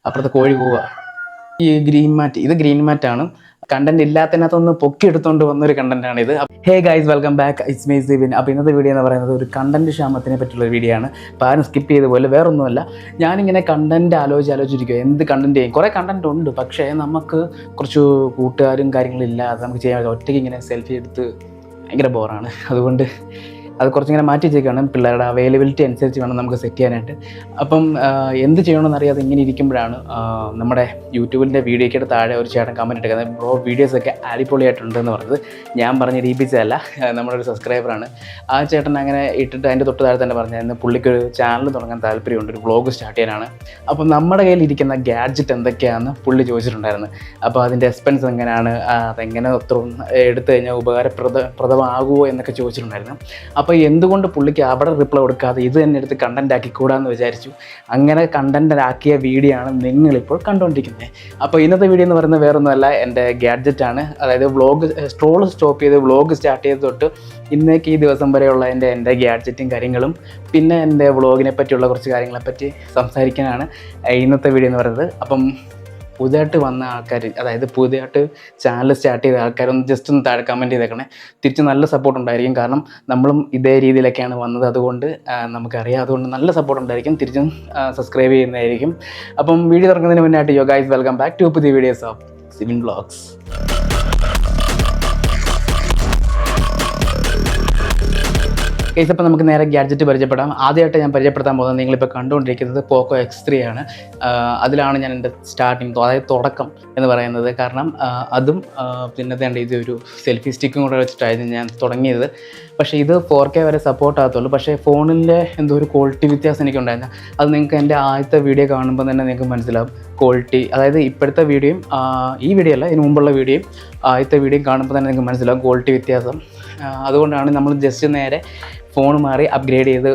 അപ്പുറത്തെ കോഴി പോവുക. ഈ ഗ്രീൻ മാറ്റാണ്. കണ്ടന്റ് ഇല്ലാത്തതിനകത്തൊന്ന് പൊക്കിയെടുത്തുകൊണ്ട് വന്നൊരു കണ്ടന്റാണ് ഇത്. Hey guys, welcome back, it's me Sivin. അപ്പോൾ ഇന്നത്തെ വീഡിയോ എന്ന് പറയുന്നത് ഒരു കണ്ടന്റ് ക്ഷാമത്തിനെ പറ്റിയുള്ള വീഡിയോ ആണ്. അപ്പോൾ ആരും സ്കിപ്പ് ചെയ്ത പോലെ വേറൊന്നുമല്ല. ഞാനിങ്ങനെ കണ്ടന്റ് ആലോചിച്ചിരിക്കുക, എന്ത് കണ്ടന്റ് ചെയ്യും. കുറേ കണ്ടന്റ് ഉണ്ട്, പക്ഷേ നമുക്ക് കുറച്ച് കൂട്ടുകാരും കാര്യങ്ങളും ഇല്ലാതെ നമുക്ക് ചെയ്യാൻ ഒറ്റയ്ക്ക് ഇങ്ങനെ സെൽഫി എടുത്ത് ഭയങ്കര ബോറാണ്. അതുകൊണ്ട് അത് കുറച്ചിങ്ങനെ മാറ്റി വെച്ചേക്കാണ്. പിള്ളേരുടെ അവൈലബിലിറ്റി അനുസരിച്ച് വേണം നമുക്ക് സെറ്റ് ചെയ്യാനായിട്ട്. അപ്പം എന്ത് ചെയ്യണമെന്ന് അറിയാതെ ഇങ്ങനെ ഇരിക്കുമ്പോഴാണ് നമ്മുടെ യൂട്യൂബിൻ്റെ വീഡിയോയ്ക്ക് താഴെ ഒരു ചേട്ടൻ കമൻറ്റ് ഇട്ടേക്കുന്നത്, ബ്രോ വീഡിയോസൊക്കെ അടിപൊളിയായിട്ടുണ്ടെന്ന് പറഞ്ഞത്. ഞാൻ പറഞ്ഞ് ഇരിപ്പിച്ചതല്ല, നമ്മളൊരു സബ്സ്ക്രൈബറാണ്. ആ ചേട്ടൻ അങ്ങനെ ഇട്ടിട്ട് അതിൻ്റെ തൊട്ട് താഴെ തന്നെ പറഞ്ഞായിരുന്നു പുള്ളിക്കൊരു ചാനൽ തുടങ്ങാൻ താല്പര്യമുണ്ട്, ഒരു വ്ളോഗ് സ്റ്റാർട്ട് ചെയ്യാനാണ്. അപ്പം നമ്മുടെ കയ്യിലിരിക്കുന്ന ഗാഡ്ജറ്റ് എന്തൊക്കെയാണെന്ന് പുള്ളി ചോദിച്ചിട്ടുണ്ടായിരുന്നു. അപ്പോൾ അതിൻ്റെ എക്സ്പെൻസ് എങ്ങനെയാണ്, അതെങ്ങനെ ഒത്ര എടുത്തു കഴിഞ്ഞാൽ ഉപകാരപ്രദമാകുമോ എന്നൊക്കെ ചോദിച്ചിട്ടുണ്ടായിരുന്നു. അപ്പോൾ എന്തുകൊണ്ട് പുള്ളിക്ക് അവിടെ റിപ്ലൈ കൊടുക്കാതെ ഇത് തന്നെ എടുത്ത് കണ്ടന്റ് ആക്കിക്കൂടാന്ന് വിചാരിച്ചു. അങ്ങനെ കണ്ടന്റ് ആക്കിയ വീഡിയോ ആണ് നിങ്ങളിപ്പോൾ കണ്ടുകൊണ്ടിരിക്കുന്നത്. അപ്പോൾ ഇന്നത്തെ വീഡിയോ എന്ന് പറയുന്നത് വേറൊന്നുമല്ല, എൻ്റെ ഗാഡ്ജറ്റാണ്. അതായത് വ്ളോഗ് സ്റ്റോപ്പ് ചെയ്ത് വ്ളോഗ് സ്റ്റാർട്ട് ചെയ്ത് തൊട്ട് ഇന്നേക്ക് ഈ ദിവസം വരെയുള്ള എൻ്റെ ഗാഡ്ജറ്റും കാര്യങ്ങളും പിന്നെ എൻ്റെ വ്ളോഗിനെ പറ്റിയുള്ള കുറച്ച് കാര്യങ്ങളെപ്പറ്റി സംസാരിക്കാനാണ് ഇന്നത്തെ വീഡിയോ എന്ന് പറയുന്നത്. അപ്പം പുതിയതായിട്ട് വന്ന ആൾക്കാർ, അതായത് പുതിയതായിട്ട് ചാനൽ സ്റ്റാർട്ട് ചെയ്ത ആൾക്കാരൊന്ന് ജസ്റ്റ് ഒന്ന് താഴെ കമൻറ്റ് ചെയ്തേക്കണേ. തിരിച്ച് നല്ല സപ്പോർട്ട് ഉണ്ടായിരിക്കും. കാരണം നമ്മളും ഇതേ രീതിയിലൊക്കെയാണ് വന്നത്, അതുകൊണ്ട് നമുക്കറിയാം. അതുകൊണ്ട് നല്ല സപ്പോർട്ട് ഉണ്ടായിരിക്കും. തിരിച്ചും സബ്സ്ക്രൈബ് ചെയ്യുന്നതായിരിക്കും. അപ്പം വീഡിയോ തുടങ്ങുന്നതിന് മുന്നായിട്ട് yo guys, welcome back to പുതിയ വീഡിയോസ് ഓഫ് സിവിൻ വ്ളോഗ്സ്. കേസ് അപ്പോൾ നമുക്ക് നേരെ ഗാഡ്ജറ്റ് പരിചയപ്പെടാം. ആദ്യമായിട്ട് ഞാൻ പരിചയപ്പെടുത്താൻ പോകുന്നത് നിങ്ങളിപ്പോൾ കണ്ടുകൊണ്ടിരിക്കുന്നത് പോക്കോ X3 ആണ്. അതിലാണ് ഞാൻ എൻ്റെ സ്റ്റാർട്ടിങ്, അതായത് തുടക്കം എന്ന് പറയുന്നത്. കാരണം അതും പിന്നെ വേണ്ട ഇതൊരു സെൽഫി സ്റ്റിക്കും കൂടെ വെച്ചിട്ടായിരുന്നു ഞാൻ തുടങ്ങിയത്. പക്ഷേ ഇത് 4K വരെ സപ്പോർട്ട് ആകത്തുള്ളൂ. പക്ഷേ ഫോണിൻ്റെ എന്തോ ഒരു ക്വാളിറ്റി വ്യത്യാസം എനിക്കുണ്ടായിരുന്നു. അത് നിങ്ങൾക്ക് എൻ്റെ ആദ്യത്തെ വീഡിയോ കാണുമ്പോൾ തന്നെ നിങ്ങൾക്ക് മനസ്സിലാവും ക്വാളിറ്റി. അതായത് ഇപ്പോഴത്തെ വീഡിയോയും ഈ വീഡിയോ അല്ല, ഇതിന് മുമ്പുള്ള വീഡിയോയും ആദ്യത്തെ വീഡിയോയും കാണുമ്പോൾ തന്നെ നിങ്ങൾക്ക് മനസ്സിലാവും ക്വാളിറ്റി വ്യത്യാസം. അതുകൊണ്ടാണ് നമ്മൾ ജസ്റ്റ് നേരെ ഫോൺ മാറി അപ്ഗ്രേഡ് ചെയ്ത്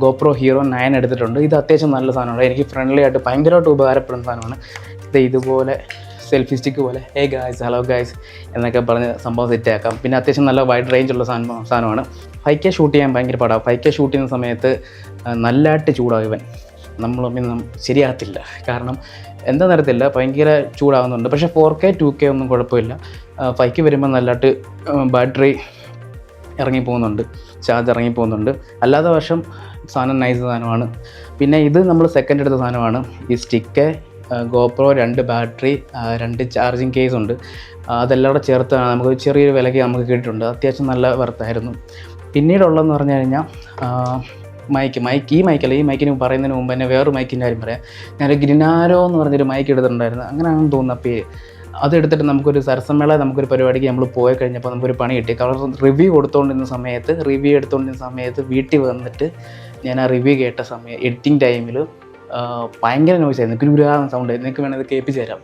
GoPro Hero 9 എടുത്തിട്ടുണ്ട്. ഇത് അത്യാവശ്യം നല്ല സാധനമാണ്. എനിക്ക് ഫ്രണ്ട്ലി ആയിട്ട് ഭയങ്കരമായിട്ട് ഉപകാരപ്പെടുന്ന സാധനമാണ്. ഇത് ഇതുപോലെ സെൽഫി സ്റ്റിക്ക് പോലെ ഹേ ഗായ്സ്, ഹലോ ഗായ്സ് എന്നൊക്കെ പറഞ്ഞ് സംഭവം സെറ്റാക്കാം. പിന്നെ അത്യാവശ്യം നല്ല വൈഡ് റേഞ്ചുള്ള സാധനമാണ്. 5K ഷൂട്ട് ചെയ്യാൻ ഭയങ്കര പാടാണ്. 5K ഷൂട്ട് ചെയ്യുന്ന സമയത്ത് നല്ലതായിട്ട് ചൂടാകും ഇവൻ. നമ്മളൊന്നും ശരിയാകത്തില്ല. കാരണം എന്താ നടത്തില്ല, ഭയങ്കര ചൂടാകുന്നുണ്ട്. പക്ഷേ 4K 2K ഒന്നും കുഴപ്പമില്ല. 5K വരുമ്പോൾ നല്ലതായിട്ട് ബാറ്ററി ഇറങ്ങിപ്പോകുന്നുണ്ട്, ചാർജ് ഇറങ്ങിപ്പോകുന്നുണ്ട്. അല്ലാത്ത വർഷം സാധനം നൈസ് സാധനമാണ്. പിന്നെ ഇത് നമ്മൾ സെക്കൻഡ് എടുത്ത സാധനമാണ്. ഈ stick, GoPro 2 battery, 2 charging case ഉണ്ട്. അതെല്ലാം കൂടെ ചേർത്താണ് നമുക്ക് ചെറിയൊരു വിലയ്ക്ക് നമുക്ക് കിട്ടിയിട്ടുണ്ട്. അത്യാവശ്യം നല്ല വർത്തായിരുന്നു. പിന്നീടുള്ളതെന്ന് പറഞ്ഞു കഴിഞ്ഞാൽ ഈ മൈക്കിന് പറയുന്നതിന് മുമ്പ് തന്നെ വേറൊരു മൈക്കിൻ്റെ കാര്യം പറയാം. ഞാനൊരു ഗ്രിനാരോ എന്ന് പറഞ്ഞൊരു മൈക്ക് എടുത്തിട്ടുണ്ടായിരുന്നു. അങ്ങനെയാണെന്ന് തോന്നുന്നു. അപ്പോൾ അതെടുത്തിട്ട് നമുക്കൊരു സരസമേള നമുക്കൊരു പരിപാടിക്ക് നമ്മൾ പോയി കഴിഞ്ഞപ്പോൾ നമുക്കൊരു പണി കിട്ടി. കാരണം റിവ്യൂ എടുത്തുകൊണ്ടിരുന്ന സമയത്ത് വീട്ടിൽ വന്നിട്ട് ഞാൻ ആ റിവ്യൂ കേട്ട സമയം എഡിറ്റിംഗ് ടൈമിൽ ഭയങ്കര നോയ്സ് ആയിരുന്നു. ഗുരുഗുരാന്ന് സൗണ്ട് ആയിരുന്നു. നിങ്ങൾക്ക് വേണമെങ്കിൽ കേൾപ്പിച്ച് തരാം.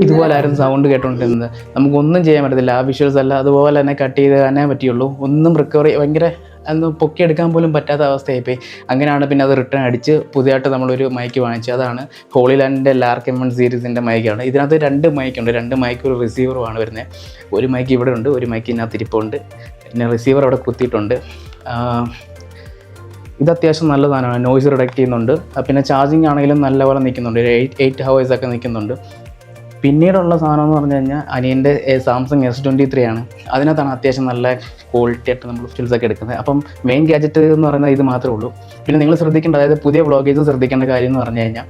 ഇതുപോലായിരുന്നു സൗണ്ട് കേട്ടോണ്ടിരുന്നത്. നമുക്കൊന്നും ചെയ്യാൻ പറ്റത്തില്ല. ആ വിഷ്വൽസ് അല്ല അതുപോലെ തന്നെ കട്ട് ചെയ്ത് തന്നെ പറ്റുള്ളൂ. ഒന്നും റിക്കവറി ഭയങ്കര അന്ന് പൊക്കിയെടുക്കാൻ പോലും പറ്റാത്ത അവസ്ഥയായിപ്പോയി. അങ്ങനെയാണ് പിന്നെ അത് റിട്ടേൺ അടിച്ച് പുതിയതായിട്ട് നമ്മളൊരു മൈക്ക് വാങ്ങിച്ചു. അതാണ് ഹോളിലാൻഡിൻ്റെ LARC M1 സീരീസിൻ്റെ മൈക്കാണ്. ഇതിനകത്ത് 2 മൈക്കുണ്ട്. 2 മൈക്ക് ഒരു റിസീവറുമാണ് വരുന്നത്. ഒരു മൈക്ക് ഇവിടെ ഉണ്ട്, ഒരു മൈക്ക് ഇതിനകത്ത് ഇരിപ്പുണ്ട്. പിന്നെ റിസീവർ അവിടെ കുത്തിയിട്ടുണ്ട്. ഇത് അത്യാവശ്യം നല്ല സാധനമാണ്. നോയ്സ് റിഡക്റ്റ് ചെയ്യുന്നുണ്ട്. പിന്നെ ചാർജിങ് ആണെങ്കിലും നല്ലപോലെ നിൽക്കുന്നുണ്ട്. 8 hours ഒക്കെ നിൽക്കുന്നുണ്ട്. പിന്നീടുള്ള സാധനം എന്ന് പറഞ്ഞു കഴിഞ്ഞാൽ അനിയൻ്റെ സാംസങ് S23 ആണ്. അതിനകത്താണ് അത്യാവശ്യം നല്ല ക്വാളിറ്റി ആയിട്ട് നമ്മൾ സ്റ്റിൽസൊക്കെ എടുക്കുന്നത്. അപ്പം മെയിൻ ഗാഡ്ജറ്റ് എന്ന് പറയുന്നത് ഇത് മാത്രമേ ഉള്ളൂ. പിന്നെ നിങ്ങൾ ശ്രദ്ധിക്കേണ്ട, അതായത് പുതിയ വ്ളോഗേഴ്സും ശ്രദ്ധിക്കേണ്ട കാര്യം എന്ന് പറഞ്ഞു കഴിഞ്ഞാൽ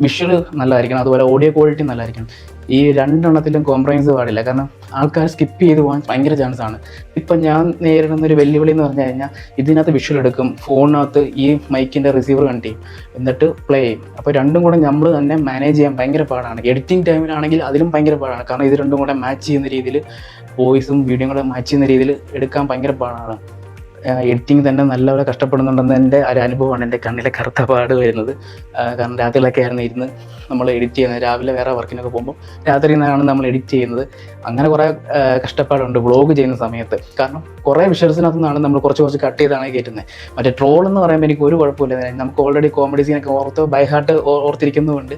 വിഷ്വൽ നല്ലതായിരിക്കണം, അതുപോലെ ഓഡിയോ ക്വാളിറ്റി നല്ലതായിരിക്കണം. ഈ 2 എണ്ണത്തിലും കോംപ്രമൈസ് പാടില്ല. കാരണം ആൾക്കാർ സ്കിപ്പ് ചെയ്ത് പോകാൻ ഭയങ്കര ചാൻസാണ്. ഇപ്പം ഞാൻ നേരിടുന്ന ഒരു വെല്ലുവിളി എന്ന് പറഞ്ഞു കഴിഞ്ഞാൽ ഇതിനകത്ത് വിഷ്വൽ എടുക്കും, ഫോണിനകത്ത് ഈ മൈക്കിൻ്റെ റിസീവർ കണക്ട് ചെയ്യും, എന്നിട്ട് പ്ലേ ചെയ്യും. അപ്പോൾ 2ഉം കൂടെ നമ്മൾ തന്നെ മാനേജ് ചെയ്യാൻ ഭയങ്കര പാടാണ്. എഡിറ്റിംഗ് ടൈമിലാണെങ്കിൽ അതിലും ഭയങ്കര പാടാണ്. കാരണം ഇത് 2ഉം കൂടെ മാച്ച് ചെയ്യുന്ന രീതിയിൽ, വോയിസും വീഡിയോയും കൂടെ മാച്ച് ചെയ്യുന്ന രീതിയിൽ എടുക്കാൻ ഭയങ്കര പാടാണ്. എഡിറ്റിംഗ് തന്നെ നല്ലപോലെ കഷ്ടപ്പെടുന്നുണ്ടെന്ന് എൻ്റെ ഒരു അനുഭവമാണ് എൻ്റെ കണ്ണിലെ കറുത്ത പാട് വരുന്നത്. കാരണം രാത്രിയിലൊക്കെ ആയിരുന്നു ഇരുന്ന് നമ്മൾ എഡിറ്റ് ചെയ്യുന്നത്. രാവിലെ വേറെ വർക്കിനൊക്കെ പോകുമ്പോൾ രാത്രി നിന്നാണ് നമ്മൾ എഡിറ്റ് ചെയ്യുന്നത്. അങ്ങനെ കുറേ കഷ്ടപ്പാടുണ്ട് വ്ളോഗ് ചെയ്യുന്ന സമയത്ത്. കാരണം കുറേ വിഷ്വൽസിനകത്തു നിന്നാണ് നമ്മൾ കുറച്ച് കട്ട് ചെയ്താണ് കയറ്റുന്നത്. മറ്റേ ട്രോൾ എന്ന് പറയുമ്പോൾ എനിക്ക് ഒരു കുഴപ്പമില്ല. നമുക്ക് ഓൾറെഡി കോമഡി സീനൊക്കെ ബൈ ഹാർട്ട് ഓർത്തിരിക്കുന്നതുകൊണ്ട്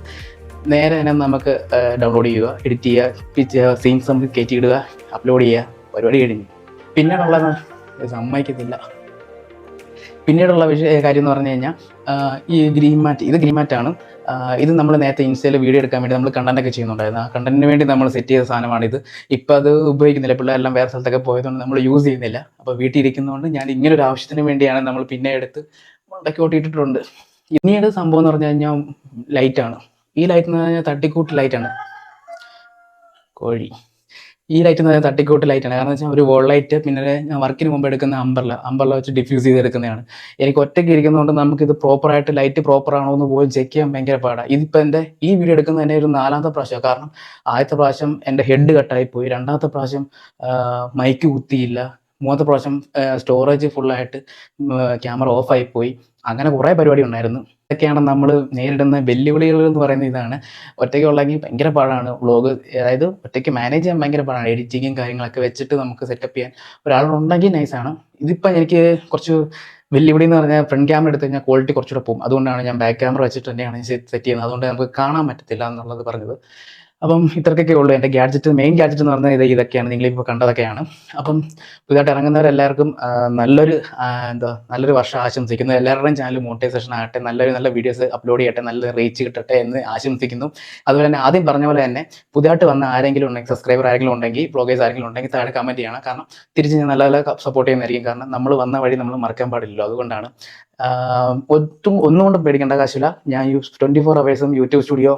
നേരെ തന്നെ നമുക്ക് ഡൗൺലോഡ് ചെയ്യുക, എഡിറ്റ് ചെയ്യുക, സീൻസ് നമുക്ക് കയറ്റിയിടുക, അപ്ലോഡ് ചെയ്യുക, പരിപാടി കഴിഞ്ഞു. പിന്നീടുള്ളത് സമ്മതിക്കത്തില്ല. പിന്നീടുള്ള കാര്യം എന്ന് പറഞ്ഞു കഴിഞ്ഞാൽ ഈ ഗ്രീൻ മാറ്റാണ്. ഇത് നമ്മൾ നേരത്തെ ഇൻസ്റ്റയിൽ വീഡിയോ എടുക്കാൻ വേണ്ടി നമ്മൾ കണ്ടൻറ്റൊക്കെ ചെയ്യുന്നുണ്ടായിരുന്നു. ആ കണ്ടന്റിന് വേണ്ടി നമ്മൾ സെറ്റ് ചെയ്ത സാധനമാണിത്. ഇപ്പം അത് ഉപയോഗിക്കുന്നില്ല, പിള്ളേരെല്ലാം വേറെ സ്ഥലത്തൊക്കെ പോയതുകൊണ്ട് നമ്മൾ യൂസ് ചെയ്യുന്നില്ല. അപ്പോൾ വീട്ടിൽ ഇരിക്കുന്നതുകൊണ്ട് ഞാൻ ഇങ്ങനൊരു ആവശ്യത്തിന് വേണ്ടിയാണ് നമ്മൾ പിന്നെ എടുത്ത് ഉണ്ടാക്കി ഓട്ടിയിട്ടിട്ടുണ്ട്. പിന്നീട് സംഭവം എന്ന് പറഞ്ഞു കഴിഞ്ഞാൽ ലൈറ്റാണ്. ഈ ലൈറ്റ് എന്ന് പറഞ്ഞാൽ തട്ടിക്കൂട്ട് ലൈറ്റാണ്. ഈ ലൈറ്റ് എന്ന് പറഞ്ഞാൽ തട്ടിക്കൂട്ട് ലൈറ്റാണ്. കാരണം വെച്ചാൽ ഒരു വോൾ ലൈറ്റ്, പിന്നെ ഞാൻ വർക്കിന് മുമ്പ് എടുക്കുന്ന അമ്പർല വെച്ച് ഡിഫ്യൂസ് ചെയ്തെടുക്കുന്നതാണ്. എനിക്ക് ഒറ്റയ്ക്ക് ഇരിക്കുന്നതുകൊണ്ട് നമുക്കിത് പ്രോപ്പറായിട്ട് ലൈറ്റ് പ്രോപ്പറാണോ എന്ന് പോലും ചെക്ക് ചെയ്യാൻ ഭയങ്കര പാടാണ്. ഇതിപ്പോൾ എൻ്റെ ഈ വീഡിയോ എടുക്കുന്നത് തന്നെ ഒരു 4ാമത്തെ പ്രാവശ്യം. കാരണം ആദ്യത്തെ പ്രാവശ്യം എൻ്റെ ഹെഡ് കട്ടായിപ്പോയി, 2ാമത്തെ പ്രാവശ്യം മൈക്ക് കുത്തിയില്ല, 3ാമത്തെ പ്രാവശ്യം സ്റ്റോറേജ് ഫുള്ളായിട്ട് ക്യാമറ ഓഫായിപ്പോയി. അങ്ങനെ കുറേ പരിപാടി ഉണ്ടായിരുന്നു. ഇതൊക്കെയാണ് നമ്മൾ നേരിടുന്ന വെല്ലുവിളികൾ എന്ന് പറയുന്നത്. ഇതാണ് ഒറ്റയ്ക്ക് ഉള്ളെങ്കിൽ ഭയങ്കര പാടാണ് വ്ളോഗ്, അതായത് ഒറ്റയ്ക്ക് മാനേജ് ചെയ്യാൻ ഭയങ്കര പാടാണ്. എഡിറ്റിങ്ങും കാര്യങ്ങളൊക്കെ വെച്ചിട്ട് നമുക്ക് സെറ്റപ്പ് ചെയ്യാൻ ഒരാളുണ്ടെങ്കിൽ നൈസാണ്. ഇതിപ്പോൾ എനിക്ക് കുറച്ച് വെല്ലുവിളി എന്ന് പറഞ്ഞാൽ ഫ്രണ്ട് ക്യാമറ എടുത്ത് കഴിഞ്ഞാൽ ക്വാളിറ്റി കുറച്ചുകൂടെ പോകും. അതുകൊണ്ടാണ് ഞാൻ ബാക്ക് ക്യാമറ വെച്ചിട്ട് തന്നെയാണ് സെറ്റ് ചെയ്യുന്നത്. അതുകൊണ്ട് നമുക്ക് കാണാൻ പറ്റത്തില്ല എന്നുള്ളത് പറഞ്ഞത്. അപ്പം ഇത്രയൊക്കെ ഉള്ളൂ എൻ്റെ മെയിൻ ഗാഡ്ജറ്റ് എന്ന് പറഞ്ഞാൽ ഇതൊക്കെയാണ്, നിങ്ങളിപ്പോൾ കണ്ടതൊക്കെയാണ്. അപ്പം പുതിയതായിട്ട് ഇറങ്ങുന്നവരെല്ലാവർക്കും നല്ലൊരു വർഷം ആശംസിക്കുന്നു. എല്ലാവരുടെയും ചാനൽ മോണിറ്റൈസേഷൻ ആകട്ടെ, നല്ല വീഡിയോസ് അപ്ലോഡ് ചെയ്യട്ടെ, നല്ല റീച്ച് കിട്ടട്ടെ എന്ന് ആശംസിക്കുന്നു. അതുപോലെ തന്നെ ആദ്യം പറഞ്ഞ പോലെ തന്നെ പുതിയതായിട്ട് വന്ന ആരെങ്കിലും ഉണ്ടെങ്കിൽ, സബ്സ്ക്രൈബർ ആരെങ്കിലും ഉണ്ടെങ്കിൽ, വ്ളോഗേഴ്സ് ആരെങ്കിലും ഉണ്ടെങ്കിൽ താഴെ കമൻറ്റ് ചെയ്യണം. കാരണം തിരിച്ച് ഞാൻ നല്ല സപ്പോർട്ട് ചെയ്യുന്നതായിരിക്കും. കാരണം നമ്മൾ വന്ന വഴി നമ്മൾ മറക്കാൻ പാടില്ലല്ലോ. അതുകൊണ്ടാണ് ഒന്നുകൊണ്ടും പേടിക്കേണ്ട കാശില്ല. ഞാൻ 24 hours യൂട്യൂബ് സ്റ്റുഡിയോ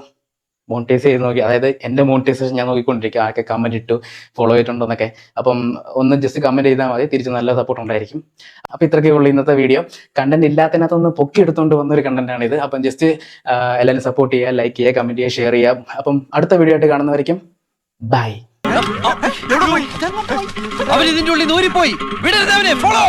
മോണിറ്റൈസ് ചെയ്ത് നോക്കി. അതായത് എൻ്റെ മോണിറ്റൈസേഷൻ ഞാൻ നോക്കിക്കൊണ്ടിരിക്കുക, ആരൊക്കെ കമൻറ്റ് ഇട്ടു, ഫോളോ ചെയ്തിട്ടുണ്ടോന്നൊക്കെ. അപ്പം ഒന്ന് ജസ്റ്റ് കമൻറ്റ് ചെയ്താൽ മതി, തിരിച്ച് നല്ല സപ്പോർട്ട് ഉണ്ടായിരിക്കും. അപ്പോൾ ഇത്രയൊക്കെ ഉള്ളൂ ഇന്നത്തെ വീഡിയോ. കണ്ടന്റ് ഇല്ലാത്തതിനകത്തൊന്ന് പൊക്കി എടുത്തുകൊണ്ട് വന്നൊരു കണ്ടന്റാണിത്. അപ്പം ജസ്റ്റ് എല്ലാവരും സപ്പോർട്ട് ചെയ്യുക, ലൈക്ക് ചെയ്യുക, കമൻറ്റ് ചെയ്യുക, ഷെയർ ചെയ്യുക. അപ്പം അടുത്ത വീഡിയോ ആയിട്ട് കാണുന്നവരേക്കും ബൈ. അവൻ ഇതിന്റെ ഉള്ളിൽ ദൂരിപ്പോയി. വിടരുത് അവനെ. ഫോളോ.